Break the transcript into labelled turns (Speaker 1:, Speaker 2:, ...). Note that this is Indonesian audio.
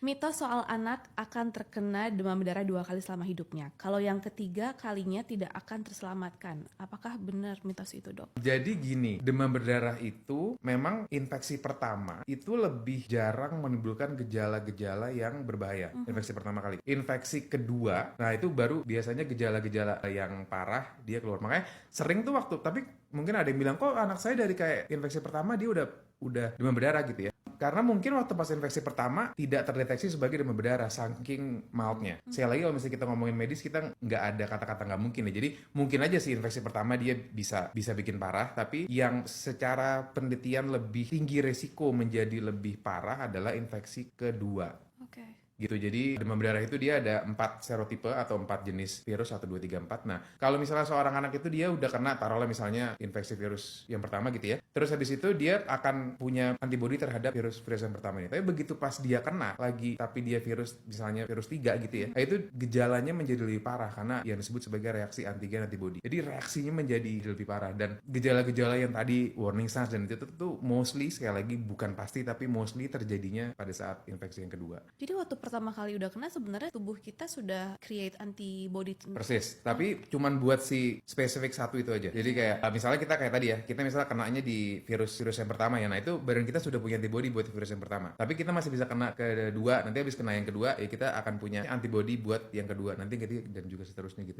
Speaker 1: Mitos soal anak akan terkena demam berdarah 2 kali selama hidupnya. Kalau yang ketiga kalinya tidak akan terselamatkan. Apakah benar mitos itu, Dok?
Speaker 2: Jadi gini, demam berdarah itu memang infeksi pertama itu lebih jarang menimbulkan gejala-gejala yang berbahaya. Infeksi pertama kali. Infeksi kedua, nah itu baru biasanya gejala-gejala yang parah dia keluar. Makanya sering tuh tapi mungkin ada yang bilang kok anak saya dari kayak infeksi pertama dia udah demam berdarah gitu ya. Karena mungkin waktu pas infeksi pertama tidak terdeteksi sebagai demam berdarah saking mildnya. Sekali lagi kalau misalnya kita ngomongin medis kita nggak ada kata-kata nggak mungkin ya. Jadi mungkin aja sih infeksi pertama dia bisa bikin parah, tapi yang secara penelitian lebih tinggi resiko menjadi lebih parah adalah infeksi kedua.
Speaker 1: Oke.
Speaker 2: Gitu. Jadi demam berdarah itu dia ada 4 serotipe atau 4 jenis virus 1 2 3 4. Nah, kalau misalnya seorang anak itu dia udah kena taruhlah misalnya infeksi virus yang pertama gitu ya. Terus habis itu dia akan punya antibodi terhadap virus yang pertama ini. Tapi begitu pas dia kena lagi tapi dia virus misalnya virus 3 gitu ya. Nah, itu gejalanya menjadi lebih parah karena yang disebut sebagai reaksi antigen antibodi. Jadi reaksinya menjadi lebih parah dan gejala-gejala yang tadi warning signs dan itu tuh mostly sekali lagi bukan pasti tapi mostly terjadinya pada saat infeksi yang kedua.
Speaker 1: Jadi waktu pertama kali udah kena sebenarnya tubuh kita sudah create antibody.
Speaker 2: Persis, tapi cuman buat si spesifik satu itu aja. Jadi kayak misalnya kita kayak tadi ya, kita misalnya kenanya di virus yang pertama ya. Nah, itu badan kita sudah punya antibody buat virus yang pertama. Tapi kita masih bisa kena kedua, nanti habis kena yang kedua ya kita akan punya antibody buat yang kedua, nanti dan juga seterusnya gitu.